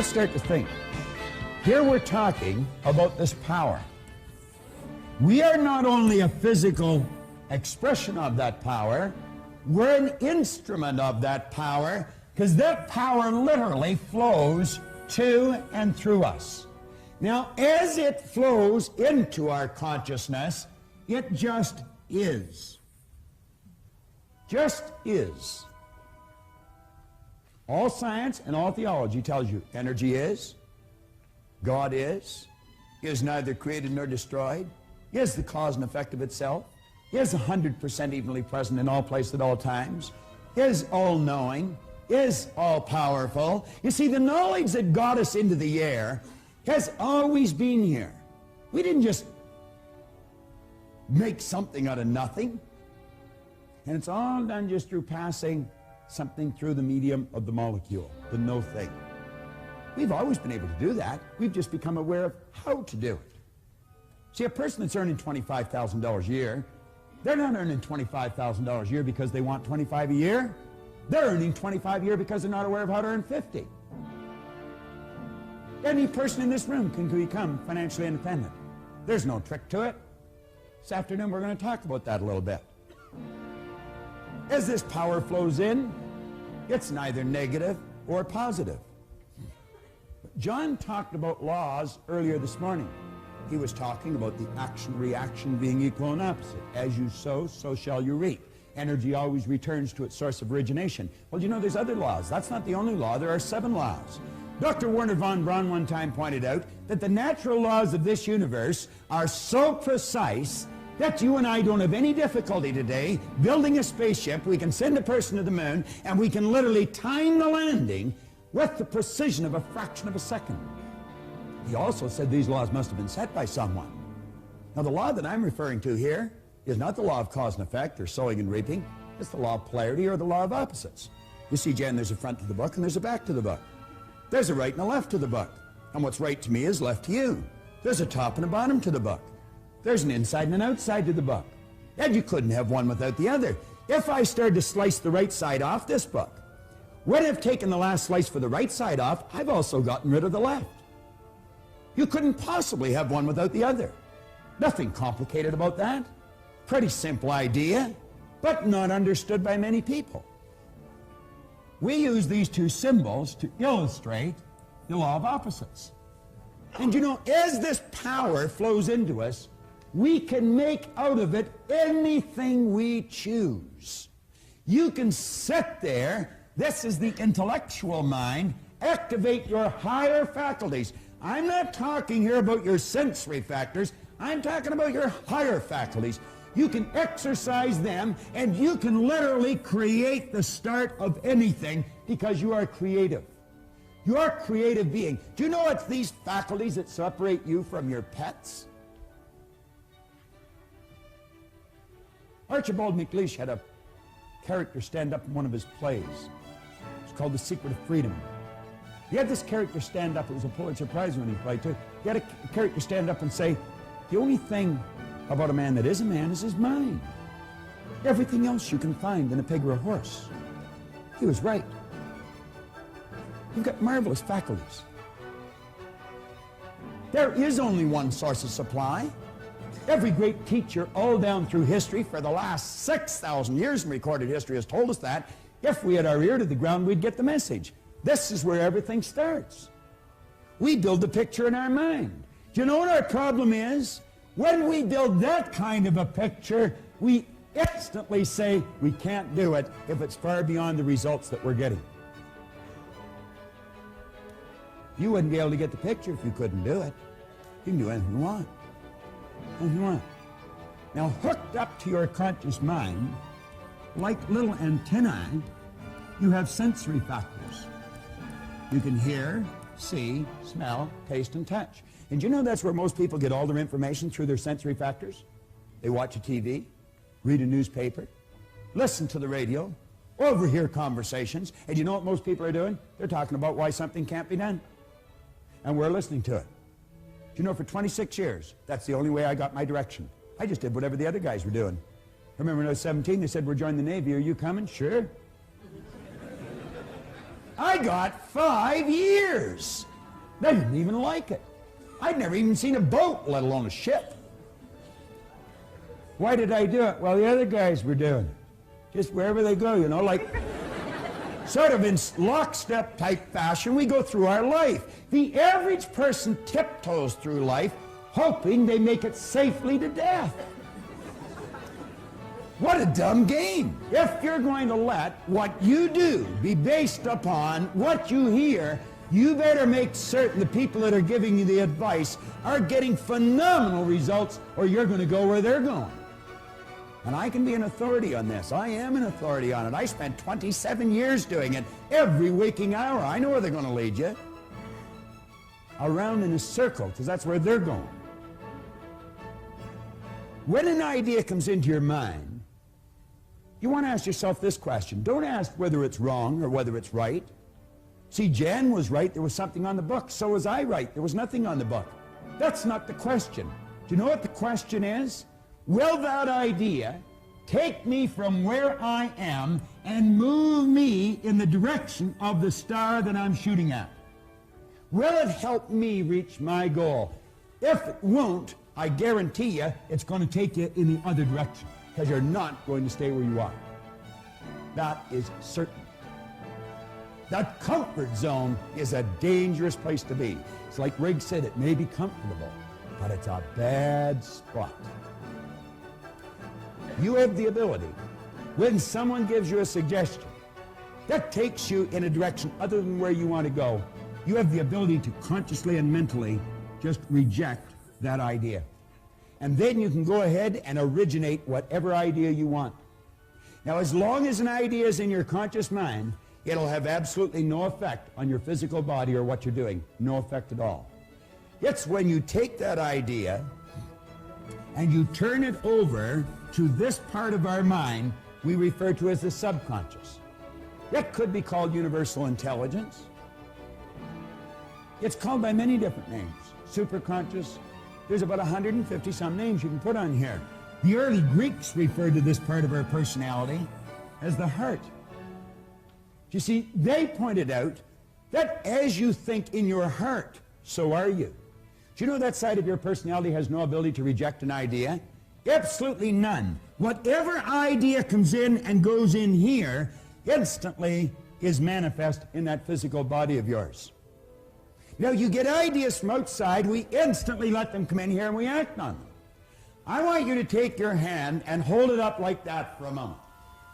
let's start to think. Here we're talking about this power. We are not only a physical expression of that power, we're an instrument of that power, because that power literally flows to and through us. Now, as it flows into our consciousness, it just is. Just is. All science and all theology tells you energy is, God is neither created nor destroyed, is the cause and effect of itself, is 100% evenly present in all places at all times, is all-knowing, is all-powerful. You see, the knowledge that got us into the air has always been here. We didn't just make something out of nothing. And it's all done just through passing something through the medium of the molecule, the no thing. We've always been able to do that. We've just become aware of how to do it. See, a person that's earning $25,000 a year, they're not earning $25,000 a year because they want 25 a year. They're earning 25 a year because they're not aware of how to earn 50. Any person in this room can become financially independent. There's no trick to it. This afternoon we're going to talk about that a little bit. As this power flows in, it's neither negative or positive. John talked about laws earlier this morning. He was talking about the action-reaction being equal and opposite. As you sow, so shall you reap. Energy always returns to its source of origination. Well, you know, there's other laws. That's not the only law. There are 7 laws. Dr. Werner von Braun one time pointed out that the natural laws of this universe are so precise that you and I don't have any difficulty today building a spaceship. We can send a person to the moon, and we can literally time the landing with the precision of a fraction of a second. He also said these laws must have been set by someone. Now, the law that I'm referring to here is not the law of cause and effect or sowing and reaping. It's the law of polarity or the law of opposites. You see, Jen, there's a front to the book and there's a back to the book. There's a right and a left to the book. And what's right to me is left to you. There's a top and a bottom to the book. There's an inside and an outside to the book. And you couldn't have one without the other. If I started to slice the right side off this book, when I've taken the last slice for the right side off, I've also gotten rid of the left. You couldn't possibly have one without the other. Nothing complicated about that. Pretty simple idea, but not understood by many people. We use these 2 symbols to illustrate the law of opposites. And you know, as this power flows into us, we can make out of it anything we choose. You can sit there, this is the intellectual mind, activate your higher faculties. I'm not talking here about your sensory factors, I'm talking about your higher faculties. You can exercise them, and you can literally create the start of anything because you are creative. You are a creative being. Do you know it's these faculties that separate you from your pets? Archibald MacLeish had a character stand up in one of his plays. It's called The Secret of Freedom. He had this character stand up. It was a Pulitzer Prize winning play, too. He had a character stand up and say, the only thing about a man that is a man is his mind. Everything else you can find in a pig or a horse. He was right. You've got marvelous faculties. There is only one source of supply. Every great teacher all down through history for the last 6,000 years in recorded history has told us that if we had our ear to the ground, we'd get the message. This is where everything starts. We build the picture in our mind. Do you know what our problem is? When we build that kind of a picture, we instantly say we can't do it if it's far beyond the results that we're getting. You wouldn't be able to get the picture if you couldn't do it. You can do anything you want. Anything you want. Now, hooked up to your conscious mind, like little antennae, you have sensory factors. You can hear, see, smell, taste, and touch. And you know that's where most people get all their information, through their sensory factors? They watch a TV, read a newspaper, listen to the radio, overhear conversations, and you know what most people are doing? They're talking about why something can't be done. And we're listening to it. Do you know, for 26 years, that's the only way I got my direction. I just did whatever the other guys were doing. I remember when I was 17, they said, we're joining the Navy. Are you coming? Sure. I got 5 years. They didn't even like it. I'd never even seen a boat, let alone a ship. Why did I do it? Well, the other guys were doing it. Just wherever they go, you know, like sort of in lockstep type fashion, we go through our life. The average person tiptoes through life, hoping they make it safely to death. What a dumb game. If you're going to let what you do be based upon what you hear, you better make certain the people that are giving you the advice are getting phenomenal results, or you're going to go where they're going. And I can be an authority on this. I am an authority on it. I spent 27 years doing it every waking hour. I know where they're going to lead you. Around in a circle, because that's where they're going. When an idea comes into your mind, you want to ask yourself this question. Don't ask whether it's wrong or whether it's right. See, Jan was right. There was something on the book. So was I right. There was nothing on the book. That's not the question. Do you know what the question is? Will that idea take me from where I am and move me in the direction of the star that I'm shooting at? Will it help me reach my goal? If it won't, I guarantee you it's going to take you in the other direction, because you're not going to stay where you are. That is certain. That comfort zone is a dangerous place to be. It's like Rigg said, it may be comfortable, but it's a bad spot. You have the ability, when someone gives you a suggestion that takes you in a direction other than where you want to go, you have the ability to consciously and mentally just reject that idea. And then you can go ahead and originate whatever idea you want. Now, as long as an idea is in your conscious mind, it'll have absolutely no effect on your physical body or what you're doing. No effect at all. It's when you take that idea and you turn it over to this part of our mind we refer to as the subconscious. It could be called universal intelligence. It's called by many different names. Superconscious. There's about 150 some names you can put on here. The early Greeks referred to this part of our personality as the heart. You see, they pointed out that as you think in your heart, so are you. Do you know that side of your personality has no ability to reject an idea? Absolutely none. Whatever idea comes in and goes in here instantly is manifest in that physical body of yours. Now, you get ideas from outside, we instantly let them come in here and we act on them. I want you to take your hand and hold it up like that for a moment.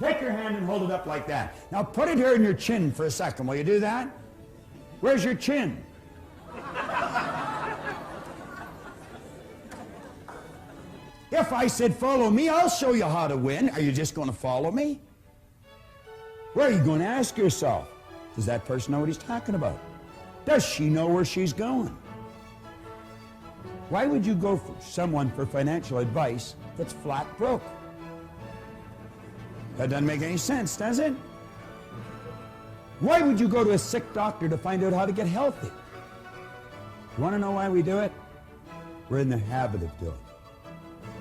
Take your hand and hold it up like that. Now put it here in your chin for a second. Will you do that? Where's your chin? If I said follow me, I'll show you how to win. Are you just going to follow me? Where are you going to ask yourself? Does that person know what he's talking about? Does she know where she's going? Why would you go for someone for financial advice that's flat broke? That doesn't make any sense, does it? Why would you go to a sick doctor to find out how to get healthy? You want to know why we do it? We're in the habit of doing it.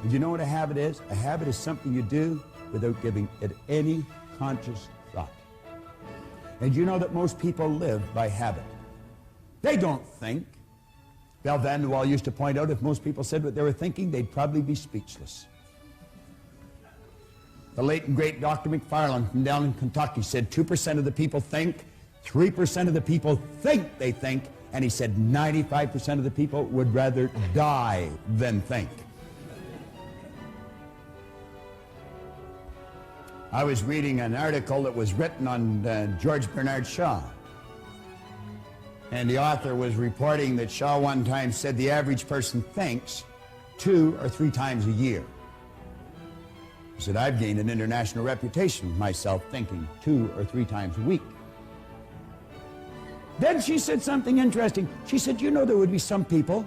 And you know what a habit is? A habit is something you do without giving it any conscious thought. And you know that most people live by habit. They don't think. Bell Van de Wall used to point out if most people said what they were thinking, they'd probably be speechless. The late and great Dr. McFarland from down in Kentucky said 2% of the people think, 3% of the people think they think, and he said 95% of the people would rather die than think. I was reading an article that was written on George Bernard Shaw. And the author was reporting that Shaw one time said the average person thinks 2 or 3 times a year. He said, I've gained an international reputation myself thinking 2 or 3 times a week. Then she said something interesting. She said, you know, there would be some people,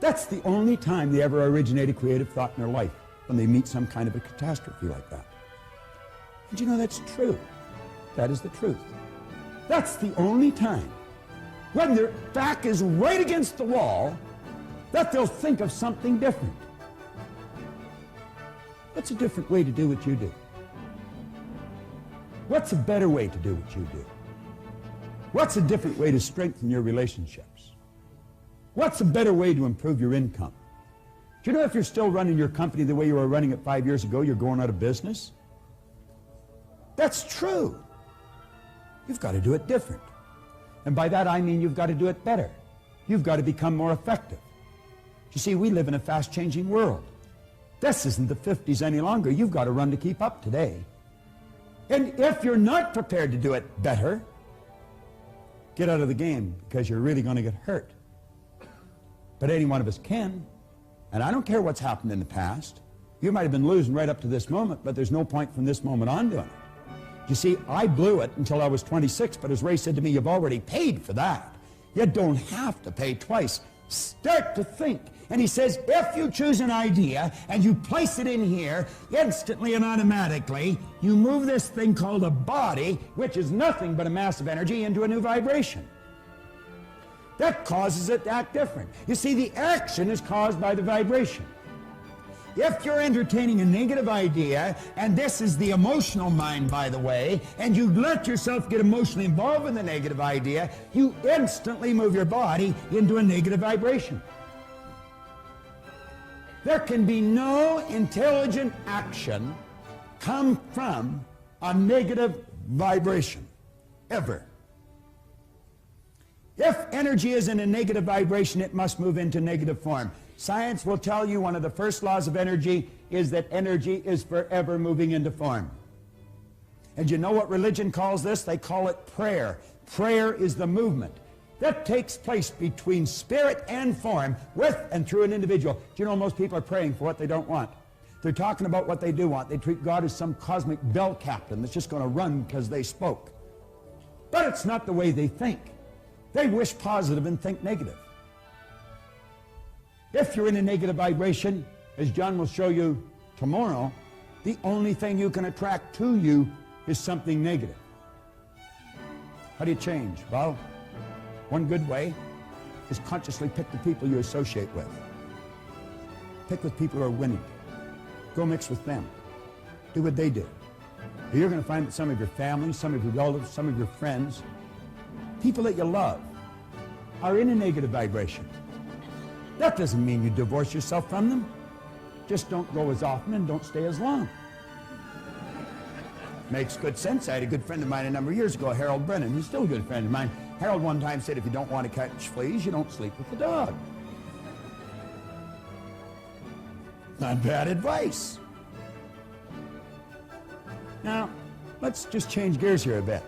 that's the only time they ever originate a creative thought in their life, when they meet some kind of a catastrophe like that. And you know, that's true. That is the truth. That's the only time, when their back is right against the wall, that they'll think of something different. What's a different way to do what you do? What's a better way to do what you do? What's a different way to strengthen your relationships? What's a better way to improve your income? Do you know if you're still running your company the way you were running it 5 years ago, you're going out of business? That's true. You've got to do it different. And by that I mean you've got to do it better. You've got to become more effective. You see, we live in a fast-changing world. This isn't the 50s any longer. You've got to run to keep up today. And if you're not prepared to do it better, get out of the game, because you're really going to get hurt. But any one of us can. And I don't care what's happened in the past. You might have been losing right up to this moment, but there's no point from this moment on doing it. You see, I blew it until I was 26, but as Ray said to me, you've already paid for that. You don't have to pay twice. Start to think. And he says, if you choose an idea and you place it in here, instantly and automatically, you move this thing called a body, which is nothing but a mass of energy, into a new vibration. That causes it to act different. You see, the action is caused by the vibration. If you're entertaining a negative idea, and this is the emotional mind, by the way, and you let yourself get emotionally involved in the negative idea, you instantly move your body into a negative vibration. There can be no intelligent action come from a negative vibration, ever. If energy is in a negative vibration, it must move into negative form. Science will tell you one of the first laws of energy is that energy is forever moving into form. And you know what religion calls this? They call it prayer. Prayer is the movement that takes place between spirit and form, with and through an individual. Do you know most people are praying for what they don't want? They're talking about what they do want. They treat God as some cosmic bell captain that's just going to run because they spoke. But it's not the way they think. They wish positive and think negative. If you're in a negative vibration, as John will show you tomorrow, the only thing you can attract to you is something negative. How do you change? Well, one good way is consciously pick the people you associate with. Pick with people who are winning. Go mix with them. Do what they do. You're going to find that some of your family, some of your relatives, some of your friends, people that you love, are in a negative vibration. That doesn't mean you divorce yourself from them. Just don't go as often and don't stay as long. Makes good sense. I had a good friend of mine a number of years ago, Harold Brennan. He's still a good friend of mine. Harold one time said, if you don't want to catch fleas, you don't sleep with the dog. Not bad advice. Now, let's just change gears here a bit.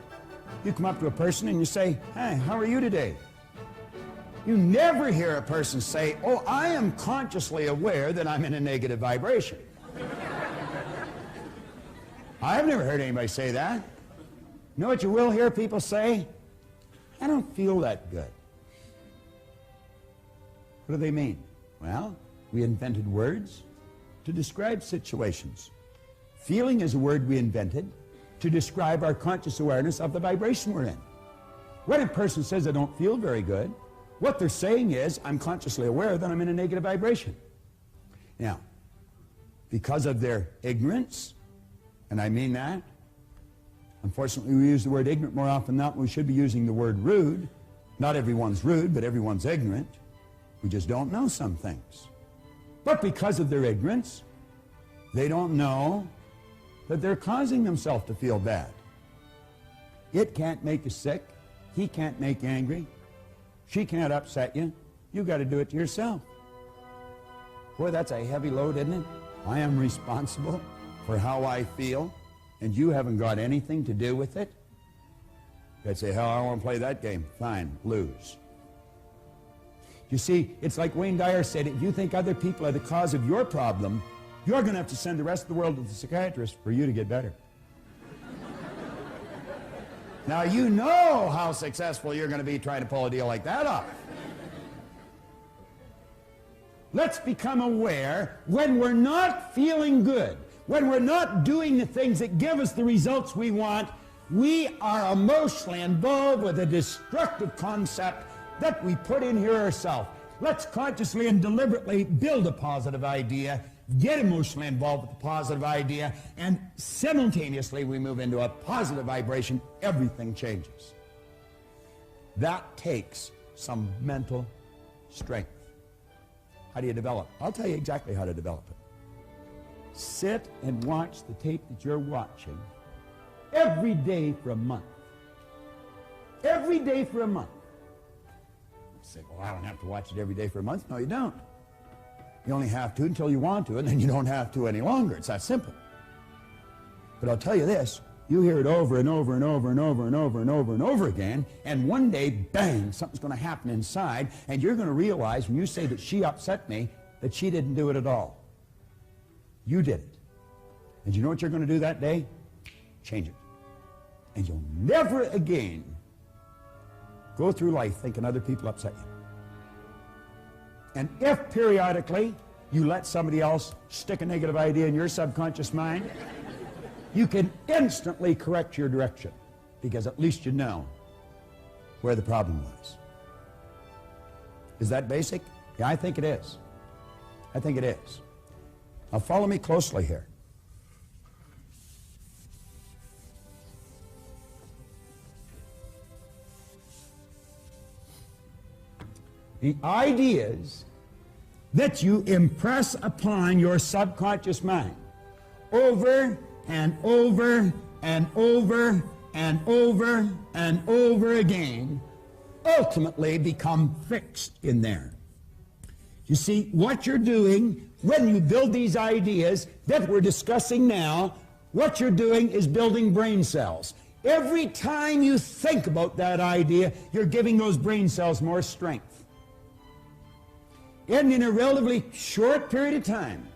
You come up to a person and you say, hey, how are you today? You never hear a person say, oh, I am consciously aware that I'm in a negative vibration. I've never heard anybody say that. You know what you will hear people say? I don't feel that good. What do they mean? Well, we invented words to describe situations. Feeling is a word we invented to describe our conscious awareness of the vibration we're in. When a person says, I don't feel very good, what they're saying is, I'm consciously aware that I'm in a negative vibration. Now, because of their ignorance, and I mean that, unfortunately we use the word ignorant more often than not. We should be using the word rude. Not everyone's rude, but everyone's ignorant. We just don't know some things. But because of their ignorance, they don't know that they're causing themselves to feel bad. It can't make you sick. He can't make you angry. She can't upset you. You got to do it to yourself. Boy, that's a heavy load, isn't it? I am responsible for how I feel, and you haven't got anything to do with it. You'd say, hell, I don't want to play that game. Fine, lose. You see, it's like Wayne Dyer said, if you think other people are the cause of your problem, you're going to have to send the rest of the world to the psychiatrist for you to get better. Now, you know how successful you're going to be trying to pull a deal like that off. Let's become aware when we're not feeling good, when we're not doing the things that give us the results we want, we are emotionally involved with a destructive concept that we put in here ourselves. Let's consciously and deliberately build a positive idea, get emotionally involved with the positive idea, and simultaneously we move into a positive vibration. Everything changes. That takes some mental strength. How do you develop? I'll tell you exactly how to develop it. Sit and watch the tape that you're watching every day for a month. Every day for a month. You say, well, I don't have to watch it every day for a month. No, you don't. You only have to until you want to, and then you don't have to any longer. It's that simple. But I'll tell you this, you hear it over and over and over and over and over and over and over again, and one day, bang, something's going to happen inside, and you're going to realize when you say that she upset me, that she didn't do it at all. You did it. And you know what you're going to do that day? Change it. And you'll never again go through life thinking other people upset you. And if periodically you let somebody else stick a negative idea in your subconscious mind, you can instantly correct your direction, because at least you know where the problem was. Is that basic? Yeah, I think it is. I think it is. Now follow me closely here. The ideas that you impress upon your subconscious mind over and over and over and over and over again ultimately become fixed in there. You see, what you're doing when you build these ideas that we're discussing now, what you're doing is building brain cells. Every time you think about that idea, you're giving those brain cells more strength. And in a relatively short period of time,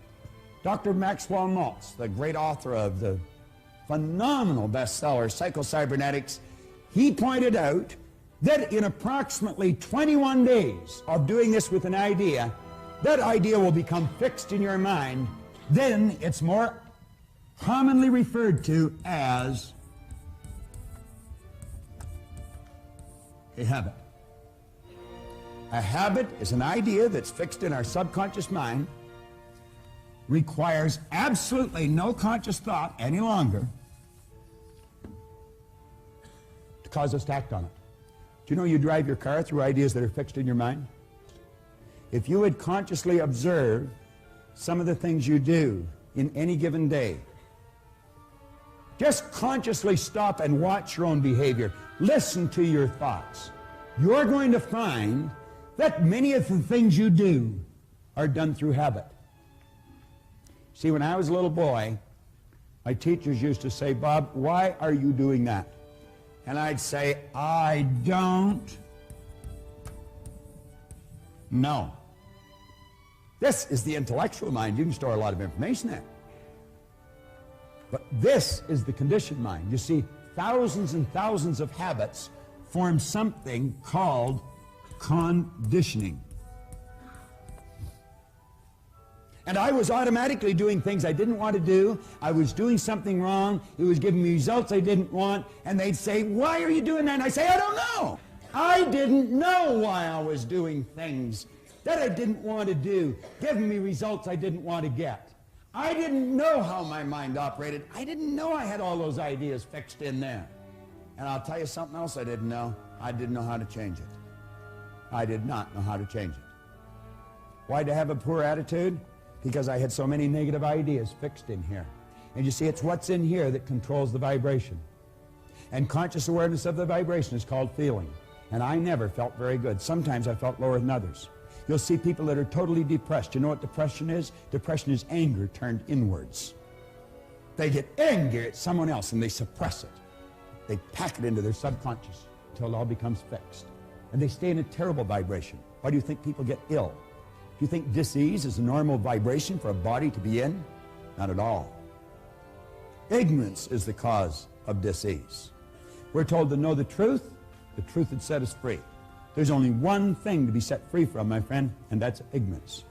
Dr. Maxwell Maltz, the great author of the phenomenal bestseller, Psycho-Cybernetics, he pointed out that in approximately 21 days of doing this with an idea, that idea will become fixed in your mind. Then it's more commonly referred to as a habit. A habit is an idea that's fixed in our subconscious mind, requires absolutely no conscious thought any longer to cause us to act on it. Do you know you drive your car through ideas that are fixed in your mind? If you would consciously observe some of the things you do in any given day, just consciously stop and watch your own behavior. Listen to your thoughts. You're going to find that many of the things you do are done through habit. See, when I was a little boy, my teachers used to say, Bob, why are you doing that? And I'd say, I don't know. This is the intellectual mind. You can store a lot of information there. But this is the conditioned mind. You see, thousands and thousands of habits form something called conditioning. And I was automatically doing things I didn't want to do. I was doing something wrong. It was giving me results I didn't want. And they'd say, why are you doing that? And I say, I don't know. I didn't know why I was doing things that I didn't want to do, giving me results I didn't want to get. I didn't know how my mind operated. I didn't know I had all those ideas fixed in there. And I'll tell you something else I didn't know. I didn't know how to change it. I did not know how to change it. Why did I have a poor attitude? Because I had so many negative ideas fixed in here. And you see, it's what's in here that controls the vibration. And conscious awareness of the vibration is called feeling. And I never felt very good. Sometimes I felt lower than others. You'll see people that are totally depressed. You know what depression is? Depression is anger turned inwards. They get angry at someone else and they suppress it. They pack it into their subconscious until it all becomes fixed. And they stay in a terrible vibration. Why do you think people get ill? Do you think dis-ease is a normal vibration for a body to be in? Not at all. Ignorance is the cause of dis-ease. We're told to know the truth would set us free. There's only one thing to be set free from, my friend, and that's ignorance.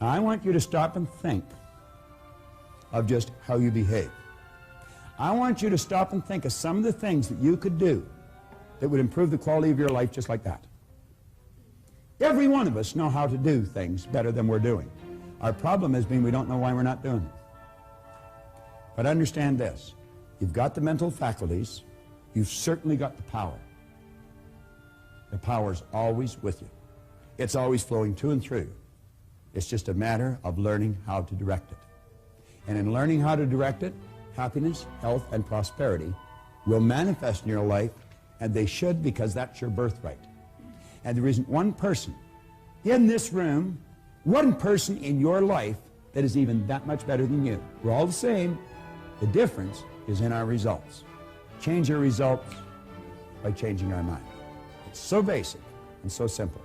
Now, I want you to stop and think of just how you behave. I want you to stop and think of some of the things that you could do that would improve the quality of your life just like that. Every one of us know how to do things better than we're doing. Our problem has been we don't know why we're not doing it. But understand this. You've got the mental faculties. You've certainly got the power. The power's always with you. It's always flowing to and through. It's just a matter of learning how to direct it. And in learning how to direct it, happiness, health, and prosperity will manifest in your life, and they should, because that's your birthright. And there isn't one person in this room, one person in your life that is even that much better than you. We're all the same. The difference is in our results. Change your results by changing our mind. It's so basic and so simple.